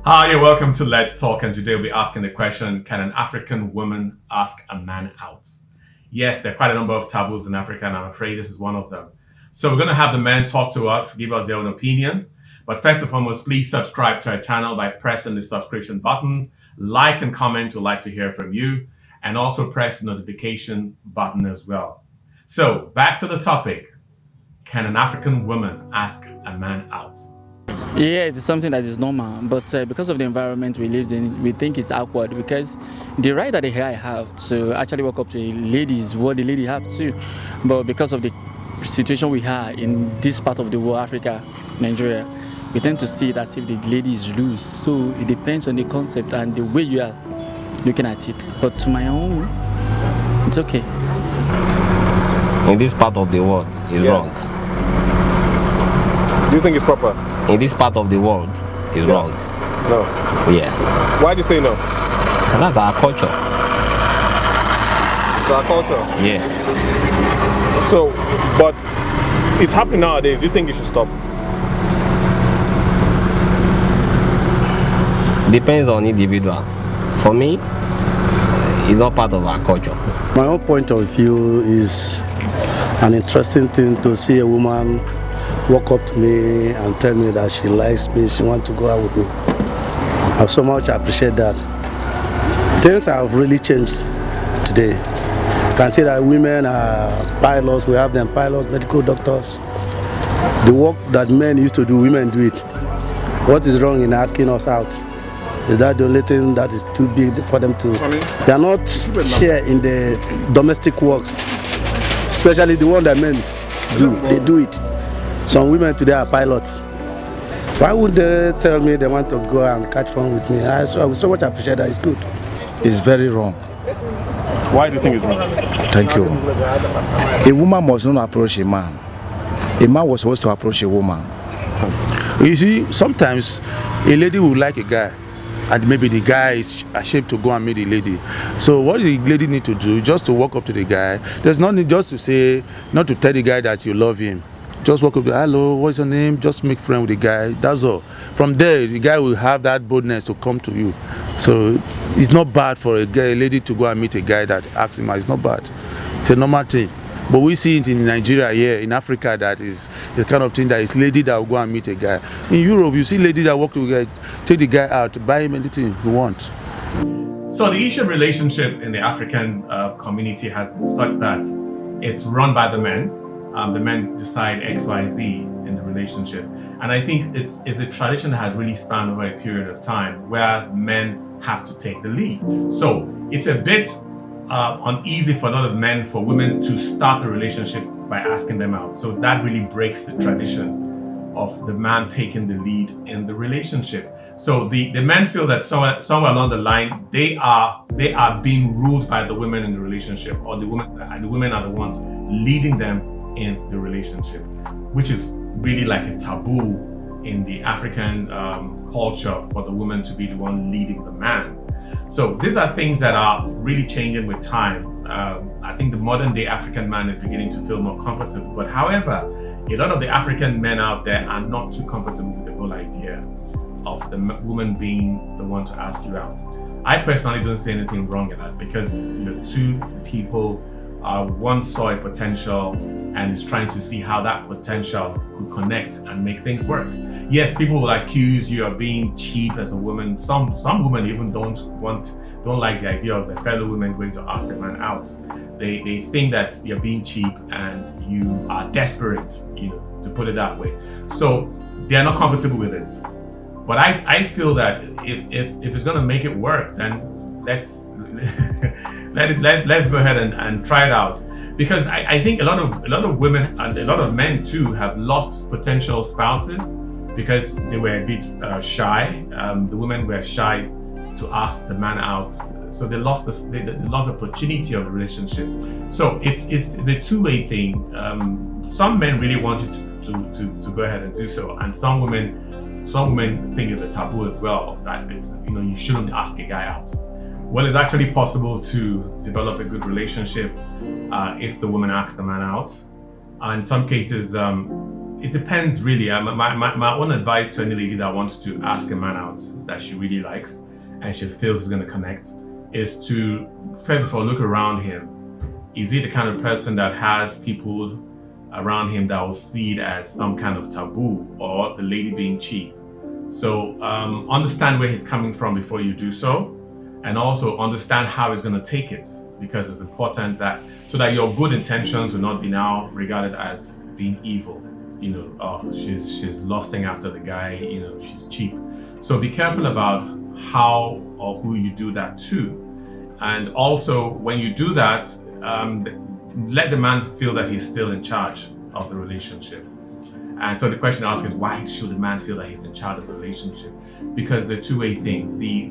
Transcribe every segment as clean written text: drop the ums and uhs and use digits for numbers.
Hi, you're welcome to Let's Talk, and today we'll be asking the question: can an African woman ask a man out? Yes, there are quite a number of taboos in Africa, and I'm afraid this is one of them. So we're going to have the men talk to us, give us their own opinion. But first and foremost, please subscribe to our channel by pressing the subscription button. Like and comment, we'd like to hear from you. And also press the notification button as well. So back to the topic. Can an African woman ask a man out? Yeah, it's something that is normal, but because of the environment we live in, we think it's awkward because the right that a guy have to actually walk up to a lady is what the lady have too. But because of the situation we have in this part of the world, Africa, Nigeria, we tend to see it as if the lady is loose. So it depends on the concept and the way you are looking at it. But to my own, it's okay. In this part of the world is wrong. Do you think it's proper? In this part of the world is wrong. No. Yeah. Why do you say no? That's our culture. It's our culture. Yeah. So, but it's happening nowadays. Do you think it should stop? Depends on individual. For me, it's not part of our culture. My own point of view is an interesting thing to see a woman walk up to me and tell me that she likes me, she wants to go out with me. I so much appreciate that. Things have really changed today. You can see that women are pilots, we have them pilots, medical doctors. The work that men used to do, women do it. What is wrong in asking us out? Is that the only thing that is too big for them to... They are not share in the domestic works, especially the one that men do. They do it. Some women today are pilots. Why would they tell me they want to go and catch fun with me? I so much appreciate that. It's good. It's very wrong. Why do you think it's wrong? Thank you. A woman must not approach a man. A man was supposed to approach a woman. You see, sometimes a lady will like a guy, and maybe the guy is ashamed to go and meet the lady. So what the lady need to do, just to walk up to the guy. There's no need just to say, not to tell the guy that you love him. Just walk up to, hello, what's your name? Just make friends with the guy, that's all. From there, the guy will have that boldness to come to you. So it's not bad for a lady to go and meet a guy that asks him out. It's not bad. It's a normal thing. But we see it in Nigeria here, in Africa, that is the kind of thing that is lady that will go and meet a guy. In Europe, you see ladies that walk to a guy, take the guy out, buy him anything he wants. So the issue of relationship in the African community has been such that it's run by the men. The men decide X, Y, Z in the relationship. And I think it's a tradition that has really spanned over a period of time where men have to take the lead. So it's a bit uneasy for a lot of men for women to start the relationship by asking them out. So that really breaks the tradition of the man taking the lead in the relationship. So the men feel that somewhere along the line they are being ruled by the women in the relationship, or the women are the ones leading them in the relationship, which is really like a taboo in the African culture for the woman to be the one leading the man. So these are things that are really changing with time. I think the modern day African man is beginning to feel more comfortable. But however, a lot of the African men out there are not too comfortable with the whole idea of the woman being the one to ask you out. I personally don't see anything wrong in that, because you're two people, one saw a potential and is trying to see how that potential could connect and make things work. Yes, people will accuse you of being cheap as a woman. Some women even don't like the idea of the fellow women going to ask a man out. They think that you're being cheap and you are desperate, to put it that way. So they're not comfortable with it. But I feel that if it's gonna make it work, then let's go ahead and try it out. Because I think a lot of women and a lot of men too have lost potential spouses because they were a bit shy. The women were shy to ask the man out, so they lost the opportunity of the relationship. So it's a two-way thing. Some men really want you to go ahead and do so, and some women think it's a taboo as well, that it's you shouldn't ask a guy out. Well, it's actually possible to develop a good relationship if the woman asks the man out. In some cases, it depends really. My own advice to any lady that wants to ask a man out that she really likes and she feels is going to connect is to, first of all, look around him. Is he the kind of person that has people around him that will see it as some kind of taboo or the lady being cheap? So understand where he's coming from before you do so, and also understand how he's going to take it, because it's important that so that your good intentions will not be now regarded as being evil. You know, oh, she's lusting after the guy, you know, she's cheap. So be careful about how or who you do that to. And also when you do that, let the man feel that he's still in charge of the relationship. And so the question asked is, why should the man feel that he's in charge of the relationship? Because the two-way thing, the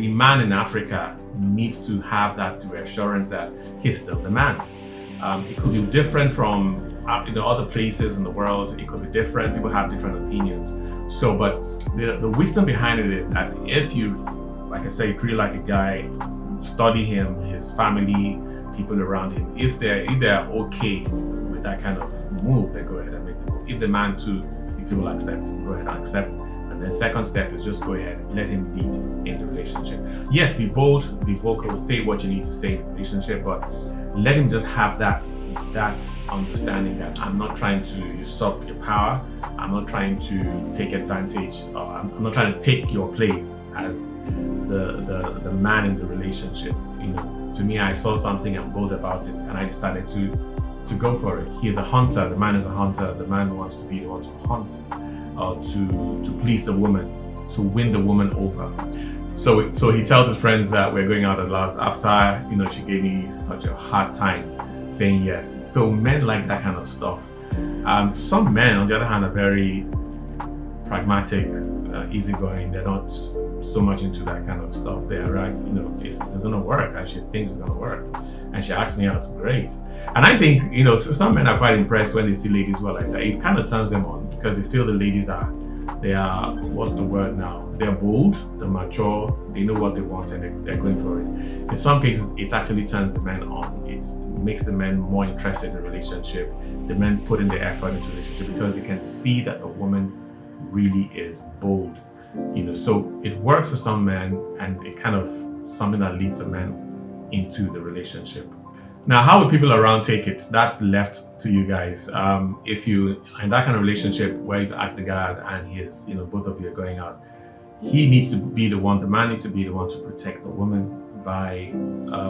man in Africa needs to have that reassurance that he's still the man. It could be different from other places in the world. It could be different. People have different opinions. So, but the wisdom behind it is that if you, like I say, treat like a guy, study him, his family, people around him. If they're okay with that kind of move, then go ahead and make the move. If the man too, if you will accept, go ahead and accept. And then second step is just go ahead, let him lead in the relationship. Yes, be bold, be vocal, say what you need to say in the relationship, but let him just have that understanding that I'm not trying to usurp your power. I'm not trying to take advantage, or I'm not trying to take your place as the man in the relationship. You know, to me, I saw something, I'm bold about it, and I decided to go for it. He is a hunter. The man is a hunter. The man wants to be the one to hunt, to please the woman, to win the woman over. So he tells his friends that we're going out at last after, you know, she gave me such a hard time saying yes. So men like that kind of stuff. Some men, on the other hand, are very pragmatic, easygoing. They're not so much into that kind of stuff. They are like, you know, if it's gonna work and she thinks it's gonna work and she asks me out, great. And I think, you know, so some men are quite impressed when they see ladies who are like that. It kind of turns them on because they feel the ladies are, what's the word now? They're bold, they're mature, they know what they want and they're going for it. In some cases, it actually turns the men on. It makes the men more interested in the relationship. The men put in the effort into the relationship because they can see that the woman really is bold. You know, so it works for some men and it kind of something that leads a man into the relationship. Now, how would people around take it? That's left to you guys. If you in that kind of relationship where you ask the guy out and he is, you know, both of you are going out, he needs to be the one, the man needs to be the one to protect the woman by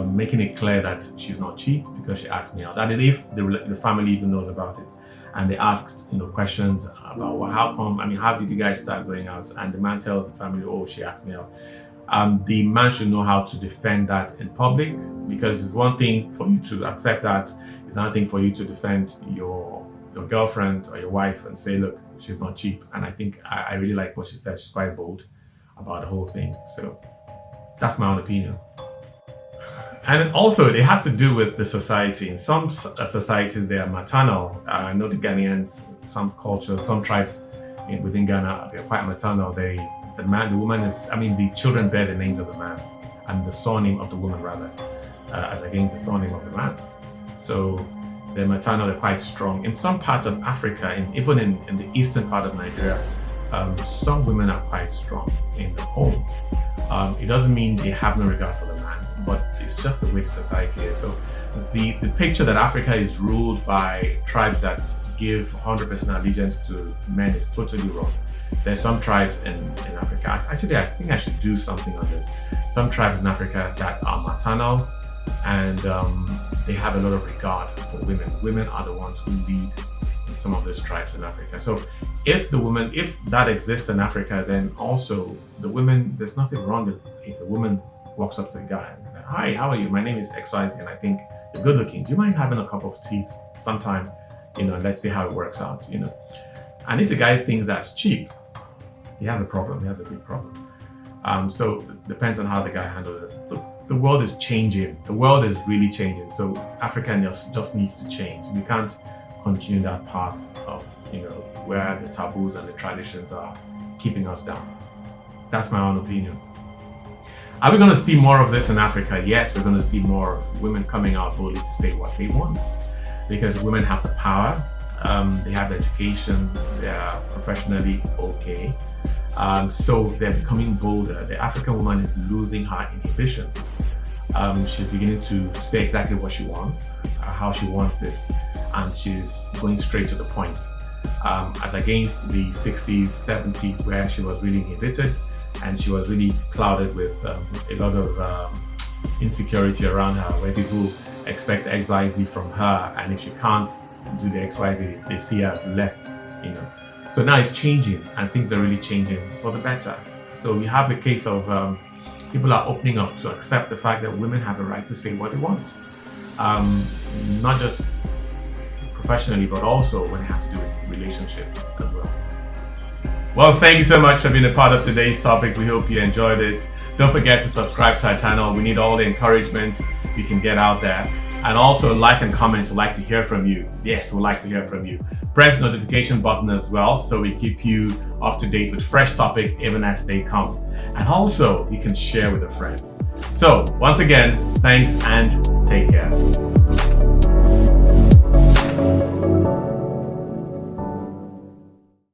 making it clear that she's not cheap because she asked me out. That is if the family even knows about it. And they ask, you know, questions about, well, how come, I mean, how did you guys start going out? And the man tells the family, oh, she asked me out. The man should know how to defend that in public, because it's one thing for you to accept that, it's another thing for you to defend your girlfriend or your wife and say, look, she's not cheap. And I think I really like what she said. She's quite bold about the whole thing. So that's my own opinion. And also, it has to do with the society. In some societies, they are maternal. I know the Ghanaians, some cultures, some tribes within Ghana, they're quite maternal. The woman is, the children bear the names of the man and the surname of the woman rather, as against the surname of the man. So they're maternal, they're quite strong. In some parts of Africa, even in the eastern part of Nigeria, some women are quite strong in the home. It doesn't mean they have no regard for the man, but it's just the way the society is. So the picture that Africa is ruled by tribes that give 100% allegiance to men is totally wrong. There's some tribes in Africa, actually I think I should do something on this. Some tribes in Africa that are maternal and they have a lot of regard for women. Women are the ones who lead in some of these tribes in Africa. So if that exists in Africa, then also the women, there's nothing wrong if a woman walks up to a guy and says, hi, how are you? My name is XYZ and I think you're good looking. Do you mind having a cup of tea sometime? Let's see how it works out, And if the guy thinks that's cheap, he has a problem. He has a big problem. So it depends on how the guy handles it. The world is changing. The world is really changing. So Africa just needs to change. We can't continue that path of, where the taboos and the traditions are keeping us down. That's my own opinion. Are we going to see more of this in Africa? Yes, we're going to see more of women coming out boldly to say what they want, because women have the power they have education, they are professionally okay. So they're becoming bolder. The African woman is losing her inhibitions. She's beginning to say exactly what she wants, how she wants it, and she's going straight to the point. As against the 60s, 70s, where she was really inhibited and she was really clouded with a lot of insecurity around her, where people expect XYZ from her, and if she can't do the XYZ, they see her as less, you know. So now it's changing, and things are really changing for the better. So we have a case of people are opening up to accept the fact that women have a right to say what they want, not just professionally, but also when it has to do with relationship as well. Well, thank you so much for being a part of today's topic. We hope you enjoyed it. Don't forget to subscribe to our channel. We need all the encouragements we can get out there. And also like and comment. We'd like to hear from you. Yes, we'd like to hear from you. Press the notification button as well, so we keep you up to date with fresh topics even as they come. And also you can share with a friend. So once again, thanks and take care.